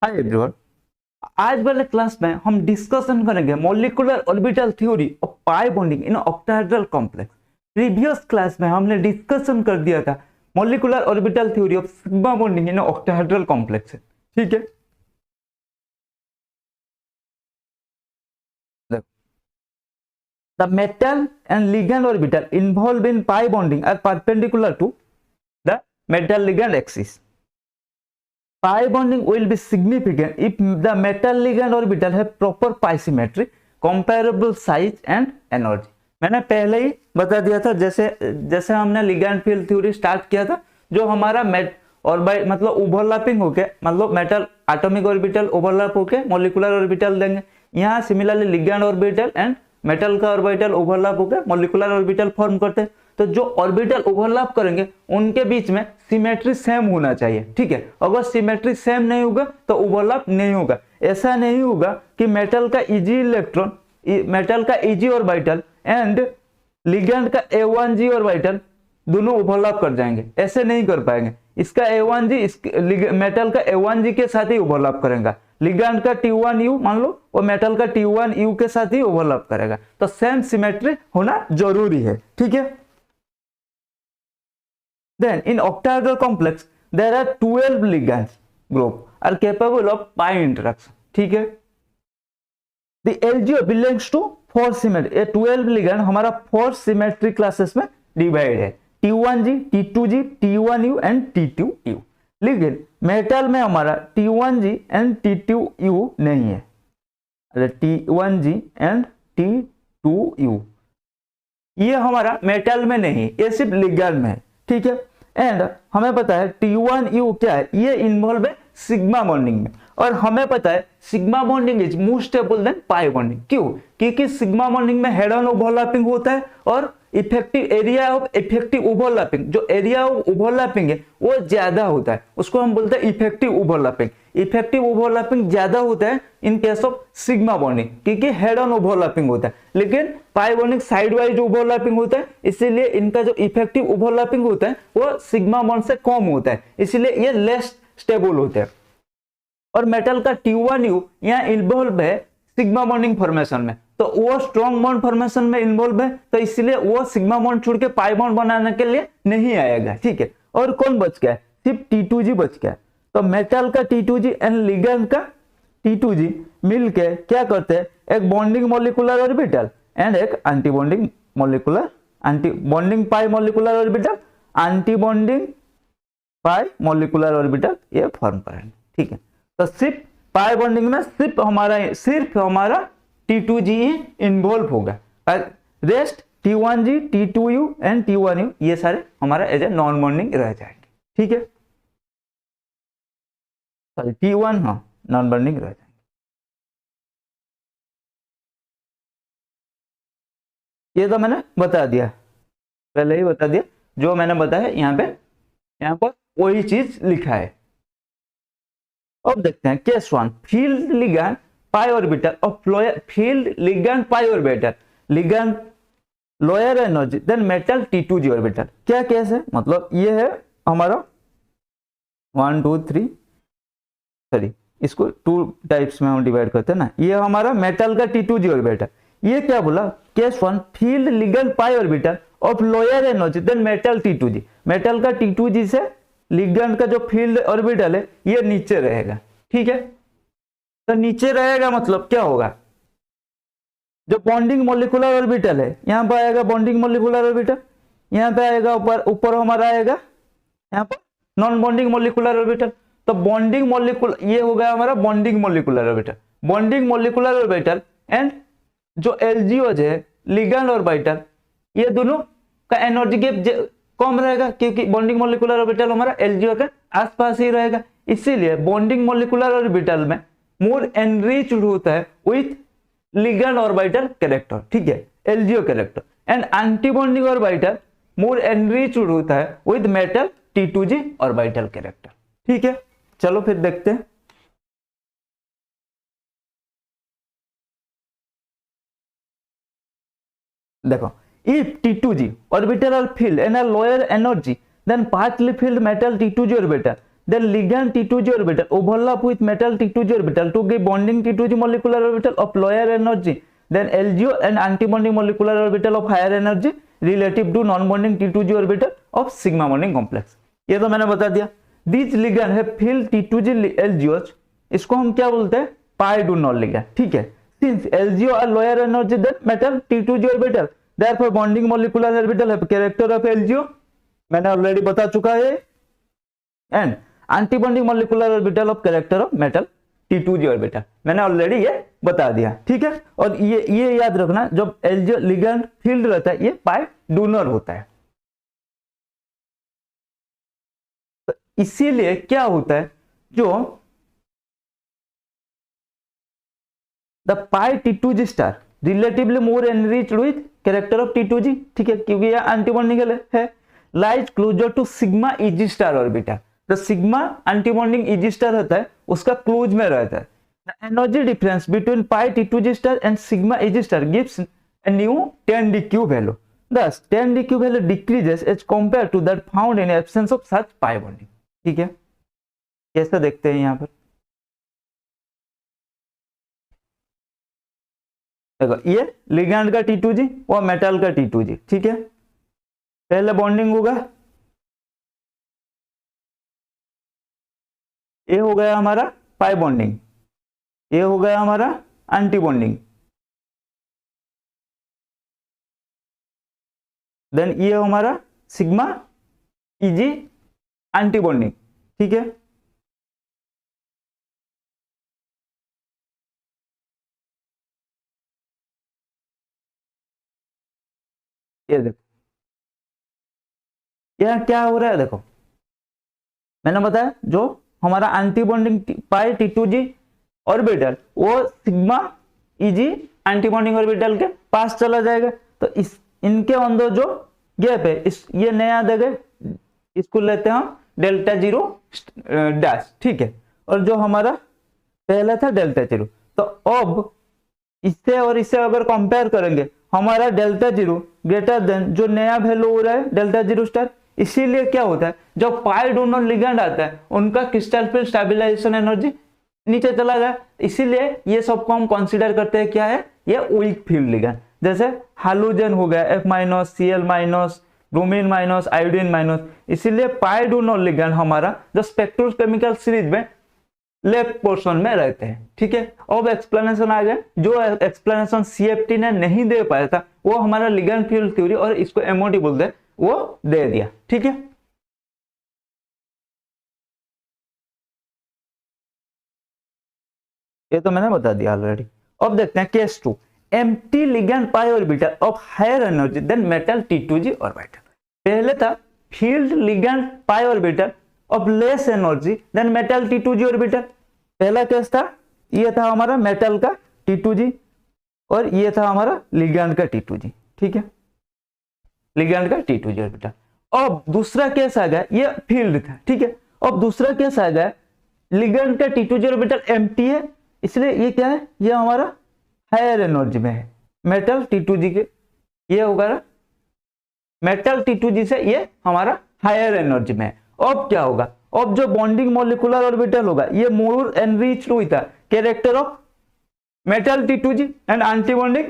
Hi everyone, आज वाले class में हम डिस्कशन करेंगे molecular orbital theory of pi bonding in octahedral complex. Previous class में हमने डिस्कशन कर दिया था molecular orbital theory of sigma bonding in octahedral complex. ठीक है, the metal and ligand orbital involved in pi bonding are perpendicular to the metal ligand axis. Pi bonding will be significant if the metal ligand orbital have proper pi symmetry, comparable size and energy. मैंने पहले ही बता दिया था, जैसे हमने ligand field theory start किया था, जो हमारा ऑर्बिट मतलब ओवरलैपिंग होके, मतलब मेटल एटॉमिक ऑर्बिटल ओवरलैप होके मॉलिक्यूलर ऑर्बिटल देंगे। यहाँ similarly ligand orbital and metal का ऑर्बिटल ओवरलैप होकर मोलिकुलर ऑर्बिटल फॉर्म करते हैं। तो जो ऑर्बिटल ओवरलैप करेंगे उनके बीच में सिमेट्री सेम होना चाहिए। ठीक है, अगर सिमेट्री सेम नहीं होगा तो ओवरलैप नहीं होगा। ऐसा नहीं होगा कि मेटल का इजी इलेक्ट्रॉन, मेटल का इजी ऑर्बिटल एंड लिगैंड का A1G ऑर्बिटल दोनों ओवरलैप कर जाएंगे, ऐसे नहीं कर पाएंगे। इसका A1G मेटल का A1G के साथ ही ओवरलैप करेगा, लिगैंड का T1U मान लो वो मेटल का T1U के साथ ही ओवरलैप करेगा। तो सेम सिमेट्री होना जरूरी है। ठीक है, then in octahedral complex there are 12 ligands group are capable of pi interaction. ठीक है, the LGO belongs to 4 symmetry. ये 12 लिगैंड हमारा 4 सिमेट्री क्लासेस में डिवाइड है, T1G, T2G, T1U and T2U। लेकिन मेटल में हमारा T1G एंड T2U नहीं है। T1G एंड T2U ये हमारा मेटल में नहीं, ये सिर्फ लिगैंड में है। ठीक है, एंड हमें पता है T1U क्या है, ये इन्वॉल्व है सिग्मा बॉन्डिंग में, और हमें पता है sigma bonding is more stable than pi bonding. क्यों? क्योंकि सिग्मा बॉन्डिंग में हेड ऑन ओवरलैपिंग होता है और effective area of effective overlapping, जो एरिया ऑफ ओवरलैपिंग है वो ज्यादा होता है, उसको हम बोलते हैं इफेक्टिव ओवरलैपिंग। इफेक्टिव ओवरलैपिंग ज्यादा होता है in case of sigma bonding, क्योंकि हेड ऑन ओवरलैपिंग होता है। लेकिन pi bonding side wise overlapping होता है, इसीलिए इनका जो इफेक्टिव ओवरलैपिंग होता है वो सिग्मा बॉन्ड से कम होता है, इसीलिए ये लेस स्टेबल होते हैं। और मेटल का T1U यहाँ इन्वॉल्व है सिग्मा बॉन्डिंग फॉर्मेशन में, तो वो स्ट्रॉन्ग बॉन्ड फॉर्मेशन में इन्वॉल्व है, तो इसलिए वो सिग्मा बॉन्ड छोड़ के पाई बॉन्ड बनाने के लिए नहीं आएगा। ठीक है, और कौन बच गया? सिर्फ T2G बच गया। तो मेटल का T2G एंड लिगैंड का T2G मिलके क्या करते हैं, एक बॉन्डिंग मॉलिक्यूलर ऑर्बिटल एंड एक anti bonding molecular, anti bonding पाई मॉलिक्यूलर ऑर्बिटल, एंटी बॉन्डिंग पाई मॉलिक्यूलर ऑर्बिटल ये फॉर्म करेंगे। ठीक है, तो सिर्फ पाई बॉन्डिंग में सिर्फ हमारा T2G इन्वॉल्व होगा, rest T1G, T2U and T1U ये सारे हमारा एज ए नॉन बॉन्डिंग रह जाएंगे। ठीक है, सॉरी T1 हाँ नॉन बॉन्डिंग रह जाएंगे। ये तो मैंने बता दिया, पहले ही बता दिया, जो मैंने बताया यहाँ पर वही चीज लिखा है। अब देखते हैं case 1, filled ligand pi orbital of lower, filled ligand pi orbital, ligand lower energy than metal T2G orbital. क्या केस है, मतलब ये है हमारा 1 2 3, सॉरी इसको 2 टाइप्स में हम डिवाइड करते हैं ना। ये हमारा मेटल का T2G ऑर्बिटल, ये क्या बोला, case 1 filled ligand pi orbital of lower energy than metal T2G। Metal का T2G से लिगैंड का जो फील्ड ऑर्बिटल है ये नीचे रहेगा। ठीक है, तो नीचे रहेगा मतलब क्या होगा, जो बॉन्डिंग मॉलिक्यूलर ऑर्बिटल है यहाँ पर आएगा बॉन्डिंग मॉलिक्यूलर ऑर्बिटल, यहाँ पे आएगा ऊपर हमारा आएगा यहाँ पर नॉन बॉन्डिंग मॉलिक्यूलर ऑर्बिटल। तो बॉन्डिंग मॉलिक्यूलर ये हो गया हमारा bonding molecular orbital, bonding molecular orbital and जो LGO है लिगैंड ऑर्बिटल, ये दोनों का एनर्जी गैप कम रहेगा, क्योंकि बॉन्डिंग मॉलिक्यूलर ऑर्बिटल हमारा LGO के आसपास ही रहेगा। इसीलिए बॉन्डिंग मॉलिक्यूलर ऑर्बिटल में मोर एनरिच्ड होता है विथ लिगैंड ऑर्बिटल कैरेक्टर। ठीक है, LGO character, and anti bonding orbital more enriched होता है with metal T2G orbital character. ठीक है, चलो फिर देखते हैं। देखो, if T2G orbital are filled in a lower energy then partly filled metal T2G orbital then ligand T2G orbital overlap with metal T2G orbital to give bonding T2G molecular orbital of lower energy, then LGO and antibonding molecular orbital of higher energy relative to non-bonding T2G orbital of sigma bonding complex। ये तो मैंने बता दिया। These ligand है filled T2G LGOs, इसको हम क्या बोलते हैं, पाई डोनर लिगैंड, ठीक है। Since LGO are lower energy than metal T2G orbital, therefore bonding molecular orbital have character of LGO, मैंने ऑलरेडी बता चुका है, and antibonding molecular orbital of character of metal T2G orbital, मैंने ऑलरेडी ये बता दिया, ठीक है। और ये याद रखना, जब LGO लिगैंड फील्ड रहता है ये पाई डोनर होता है। तो इसीलिए क्या होता है, जो the pi T2G star relatively more enriched with character of T2G, ठीक है, क्योंकि यह एंटीबॉन्डिंग है, lies closer to sigma EG star orbital. तो सिग्मा एंटीबॉन्डिंग EG स्टार होता है, उसका क्लोज में रहता है। The energy difference between pi T2G star and sigma EG star gives a new 10dq value. Thus 10dq value decreases as compared to that found in absence of such pi bonding, ठीक है। कैसे देखते हैं यहाँ पर, देखो ये ligand का T2G और मेटल का T2G, ठीक है। पहले बॉन्डिंग होगा, ये हो गया हमारा पाई बॉन्डिंग, ये हो गया हमारा एंटी बॉन्डिंग, देन ये हमारा सिग्मा EG एंटी बॉन्डिंग, ठीक है। ये देखो यह क्या हो रहा है, देखो मैंने बताया जो हमारा anti bonding pi T2G orbital वो sigma EG anti bonding orbital के पास चला जाएगा। तो इस इनके अंदर जो गैप है, इस ये नया जगह इसको लेते हैं हम डेल्टा जीरो डैश, ठीक है। और जो हमारा पहला था डेल्टा जीरो, तो अब इससे और इससे अगर कंपेयर करेंगे, हमारा डेल्टा जीरो ग्रेटर देन जो नया वैल्यू हो रहा है डेल्टा जीरो स्टार। इसीलिए क्या होता है, जब पाई डोनर लिगैंड आता है उनका क्रिस्टल फील्ड स्टेबलाइजेशन एनर्जी नीचे चला जाए, इसीलिए ये सबको हम कंसीडर करते हैं क्या है, ये वीक फील्ड लिगैंड। जैसे हालोजन हो गया F-, Cl-, bromine minus, iodine minus. इसीलिए पाई डोनर लिगैंड हमारा जो स्पेक्ट्रोकेमिकल सीरीज में लेफ्ट पोर्शन में रहते हैं, ठीक है। अब एक्सप्लेनेशन आ गया, जो एक्सप्लेनेशन CFT ने नहीं दे पाया था वो हमारा लिगैंड फील्ड थ्योरी और इसको MOT बोलते हैं, वो दे दिया, ठीक है। ये तो मैंने बता दिया ऑलरेडी। अब देखते हैं case 2, empty ligand pi orbital of higher energy than metal T2G orbital. पहले था filled ligand pi orbital of less energy than metal T2G orbital. पहला केस था, ये था हमारा मेटल का T2G और ये था हमारा लिगैंड का T2G, ठीक है, लिगैंड का T2G ऑर्बिटल। अब दूसरा केस आ गया, ये फील्ड था, ठीक है। अब दूसरा केस आ गया, लिगैंड का T2G ऑर्बिटल एम्प्टी है, इसलिए ये क्या है, ये हमारा हायर एनर्जी में है मेटल T2G के, ये होगा मेटल T2G से ये हमारा हायर एनर्जी में है। अब क्या होगा, अब जो बॉन्डिंग मॉलिक्यूलर ऑर्बिटल होगा ये more enriched with the character of metal T2G and anti bonding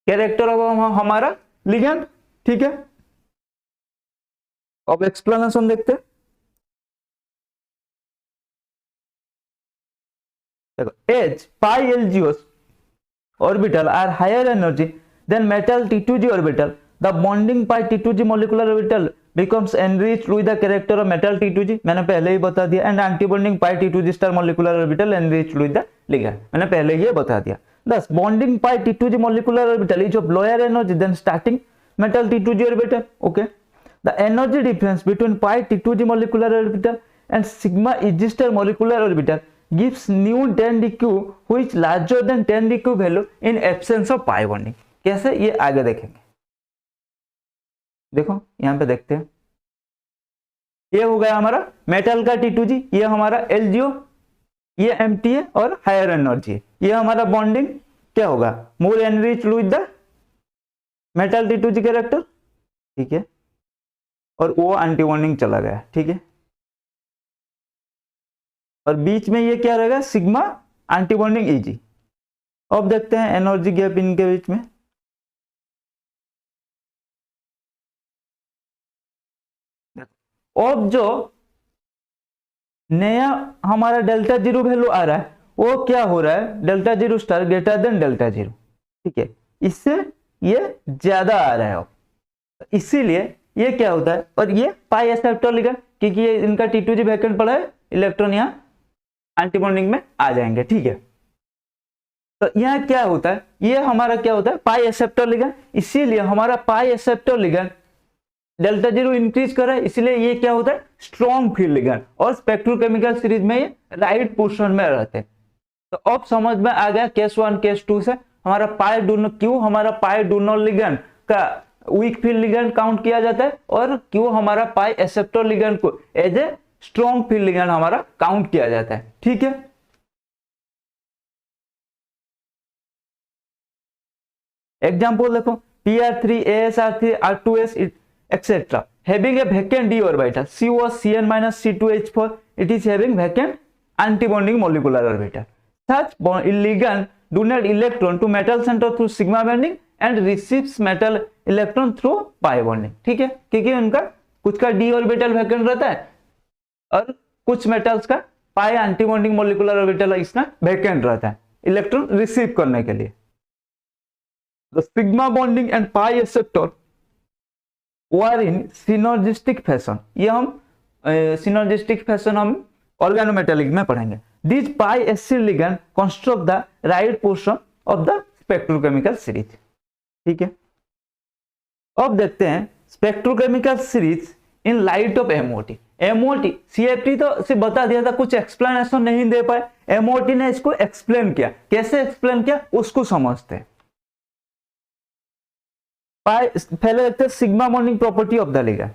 character of हमारा लिगैंड, ठीक है। अब एक्सप्लेनेशन देखते हैं, देखो as pi LGOs orbital are higher energy than metal T2G orbital, the bonding pi T2G molecular orbital becomes enriched with the character of metal T2G, मैंने पहले ही बता दिया, and anti-bonding pi T2G star molecular orbital enriched with the ligand, मैंने पहले ही बता दिया। Thus bonding pi T2G molecular orbital is of lower energy than starting metal T2G orbital, okay. The energy difference between pi T2G molecular orbital and sigma EG star molecular orbital gives new 10dq which larger than 10dq value in absence of pi bonding। कैसे, ये आगे देखेंगे। देखो यहां पे देखते हैं, ये हो गया हमारा मेटल का T2G, ये हमारा LGO, ये एम्प्टी है और हायर एनर्जी है। ये हमारा बॉन्डिंग क्या होगा, more enriched with the metal T2G character, ठीक है, और वो एंटी बॉन्डिंग चला गया, ठीक है। और बीच में ये क्या रहेगा, सिग्मा एंटी बॉन्डिंग Eg। अब देखते हैं एनर्जी गैप इनके बीच में। अब जो नया हमारा डेल्टा जीरो वैल्यू आ रहा है वो क्या हो रहा है, delta zero star greater than delta zero, ठीक है, इससे ये ज्यादा आ रहा है। अब इसीलिए ये क्या होता है, और ये पाई एक्सेप्टर लिगेंड, क्योंकि ये इनका T2G वैकेंट पड़ा है, इलेक्ट्रॉन यहाँ एंटी बॉन्डिंग में आ जाएंगे, ठीक है। तो यहाँ क्या होता है, ये हमारा क्या होता है, पाई एक्सेप्टर लिगेंड, इसीलिए हमारा pi acceptor ligand delta zero increase कर रहा है, इसलिए ये क्या होता है, स्ट्रॉन्ग फील्ड लिगेंड, और स्पेक्ट्रोकेमिकल सीरीज में ये राइट पोर्शन में रहते हैं। तो अब समझ में आ गया केस 1 केस 2 से हमारा पाई डोनर, क्यों हमारा पाई डोनर लिगेंड का वीक फील्ड लिगेंड काउंट किया जाता है, और क्यों हमारा पाई एक्सेप्टर लिगेंड को as a strong field ligand हमारा काउंट किया जाता है, ठीक है। एग्जाम्पल देखो, PR3, AsR3, R2s etc. having a vacant d orbital COCn minus C2H4, it is having vacant antibonding molecular orbital. Such ligand do not electron to metal center through sigma bonding and receives metal electron through pi bonding, ठीक है, क्योंकि उनका कुछ का d orbital vacant रहता है और कुछ मेटल्स का pi antibonding molecular orbital इसका vacant रहता है इलेक्ट्रॉन रिसीव करने के लिए। The sigma bonding and pi acceptor were in synergistic fashion, ये हम synergistic fashion हम organometallic में पढ़ेंगे। These pi acid ligand construct the right portion of the spectrochemical series, ठीक है। अब देखते हैं spectrochemical series in light of MOT। MOT CFT तो सिर्फ बता दिया था, कुछ एक्सप्लेनेशन नहीं दे पाए, MOT ने इसको एक्सप्लेन किया, कैसे एक्सप्लेन किया उसको समझते हैं। पहले देखते हैं sigma bonding property of the ligand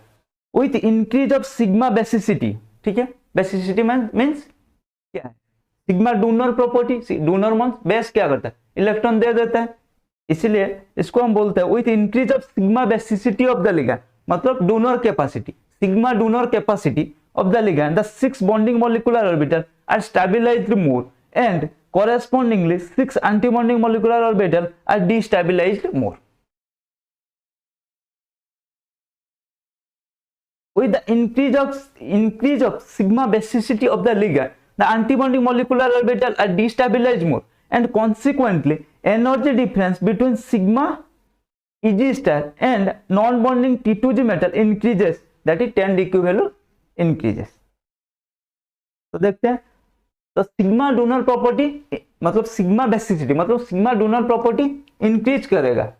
with increase of sigma basicity, ठीक है। बेसिसिटी मींस क्या है, sigma donor property, donor means base क्या करता है, इलेक्ट्रॉन दे देता है, इसलिए इसको हम बोलते हैं with increase of sigma basicity of the ligand, मतलब donor capacity, sigma donor capacity of the ligand, the 6 bonding molecular orbital are stabilized more and correspondingly 6 anti-bonding molecular orbital are destabilized more. With the increase of sigma basicity of the ligand, the antibonding molecular orbital are destabilized more, and consequently energy difference between sigma Eg star and non-bonding T2G metal increases, that is 10 dq value increases. तो देखते हैं, तो sigma donor property मतलब sigma basicity मतलब sigma donor property increase करेगा,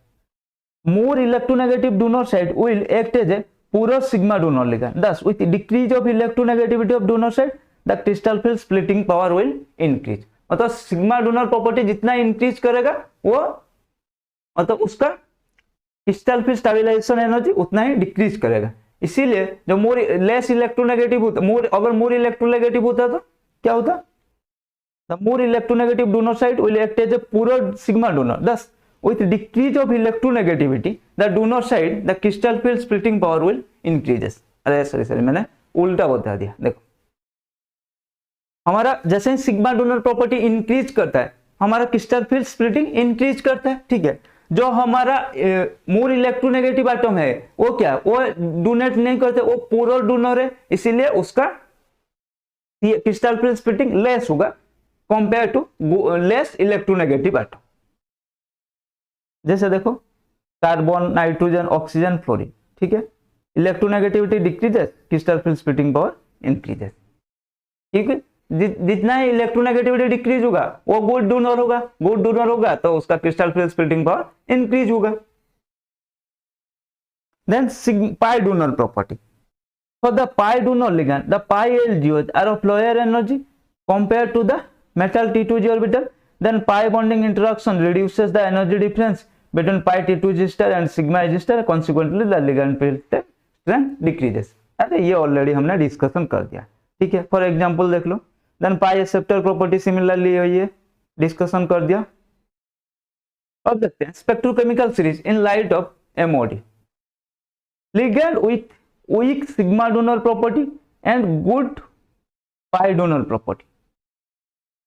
more electronegative donor side will act as a poor sigma donor ligand, thus with decrease of electronegativity of donor side the crystal field splitting power will increase। मतलब sigma donor property जितना increase करेगा वो मतलब उसका crystal field stabilization energy उतना ही decrease करेगा, इसीलिए जो मोर लेस इलेक्ट्रोनेगेटिव होता, अगर मोर इलेक्ट्रोनेगेटिव होता तो क्या होता, the more electronegative donor side will act as a poor sigma donor, thus with decrease of electronegativity the donor side the crystal field splitting power will increases। अरे sorry मैंने उल्टा बता दिया, देखो हमारा जैसे ही सिग्मा डोनर प्रॉपर्टी इंक्रीज करता है हमारा क्रिस्टल फील्ड स्प्लिटिंग इंक्रीज करता है, ठीक है। जो हमारा मोर इलेक्ट्रोनेगेटिव एटम है वो क्या, वो डोनेट नहीं करते, वो पोलर डोनर है, इसीलिए उसका क्रिस्टल फील्ड स्प्लिटिंग लेस होगा compare to less electronegative atom. जैसे देखो कार्बन, नाइट्रोजन, ऑक्सीजन, फ्लोरीन, ठीक है, electronegativity decreases, crystal field splitting power increases, ठीक है। जितना ही इलेक्ट्रोनेगेटिविटी डिक्रीज होगा वो गुड डोनर होगा, गुड डोनर होगा तो उसका crystal field splitting power increase होगा। Then pi donor property, for the pi donor ligand the pi LGOs are of lower energy compare to the metal T2G orbital, then pi bonding interaction reduces the energy difference between pi T2G star and sigma Ag star, consequently the ligand field strength decreases। अरे ये already हमने discussion कर दिया, ठीक है। For example देख लो, then pi acceptor property similarly ये डिस्कशन कर दिया। अब देखते हैं spectrochemical series in light of MOD, ligand with weak sigma donor property and good pi donor property,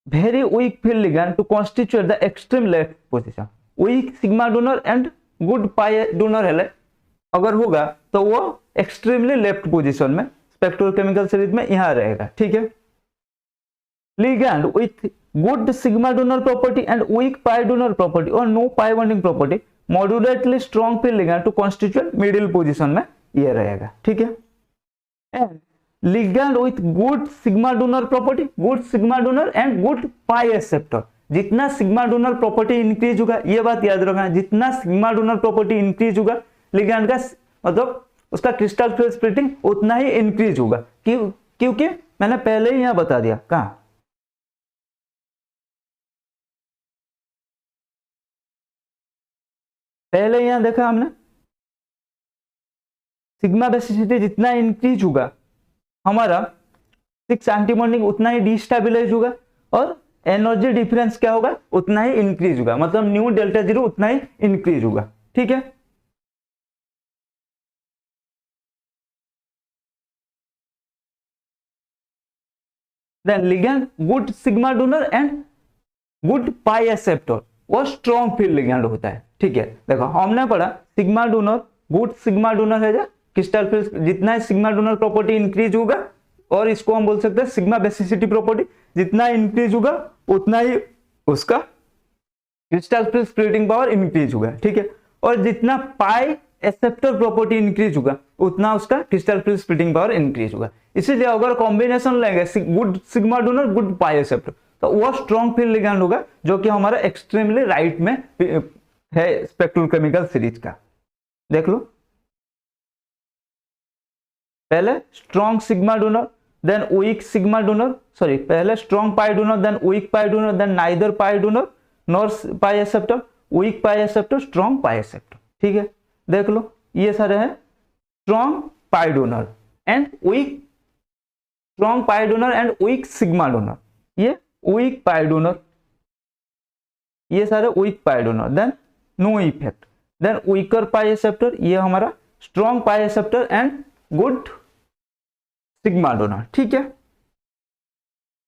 very weak field ligand to constitute the extreme left position. weak sigma donor and good pi donor है अगर होगा तो वो extremely left position में spectrochemical series में यहां रहेगा, ठीक है। ligand with good sigma donor property and weak pi donor property or no pi bonding property moderately strong field ligand to constitute middle position में ये रहेगा, ठीक है। and ligand with good sigma donor property, good sigma donor and good pi acceptor, जितना sigma donor property increase होगा, ये बात याद रखना, जितना सिग्मा डोनर प्रॉपर्टी इंक्रीज होगा लिगैंड का मतलब उसका क्रिस्टल फिल्म स्प्लिटिंग उतना ही इंक्रीज होगा। क्योंकि मैंने पहले ही यहां बता दिया, कहां पहले यहां देखा हमने, सिग्मा बेसिसिटी जितना इंक्रीज होगा हमारा 6 एंटी बॉन्डिंग उतना ही डिस्टेबलाइज होगा और एनर्जी डिफरेंस क्या होगा उतना ही इंक्रीज होगा, मतलब न्यू डेल्टा जीरो उतना ही इंक्रीज होगा, ठीक है। Then ligand good sigma donor and good pi acceptor वो स्ट्रॉन्ग फील्ड लिगैंड होता है, ठीक है। देखो हमने पढ़ा sigma donor good sigma donor है क्रिस्टल फील्ड, जितना सिग्मा डोनर प्रॉपर्टी इंक्रीज होगा और इसको हम बोल सकते हैं सिग्मा बेसिसिटी प्रॉपर्टी, जितना इंक्रीज होगा उतना ही उसका crystal field splitting power increase होगा, ठीक है। और जितना पाई एक्सेप्टर प्रॉपर्टी इंक्रीज होगा उतना उसका crystal field splitting power increase होगा। इसीलिए अगर कॉम्बिनेशन लेंगे good sigma donor good pi acceptor तो वो स्ट्रॉन्ग फील्ड लिगैंड होगा, जो कि हमारा एक्सट्रीमली राइट में है स्पेक्ट्रोकेमिकल सीरीज का। देख लो पहले strong sigma donor then weak sigma donor, sorry पहले strong pi donor then weak pi donor then neither pi donor nor pi acceptor, weak pi acceptor strong pi acceptor, ठीक है। देख लो ये सारे हैं strong pi donor and weak, strong pi donor and weak sigma donor, ये weak pi donor, ये सारे weak pi donor, then no effect, then weaker pi acceptor, ये हमारा strong pi acceptor and good sigma donor, ठीक है।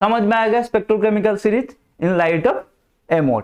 समझ में आएगा spectrochemical series in light of emote.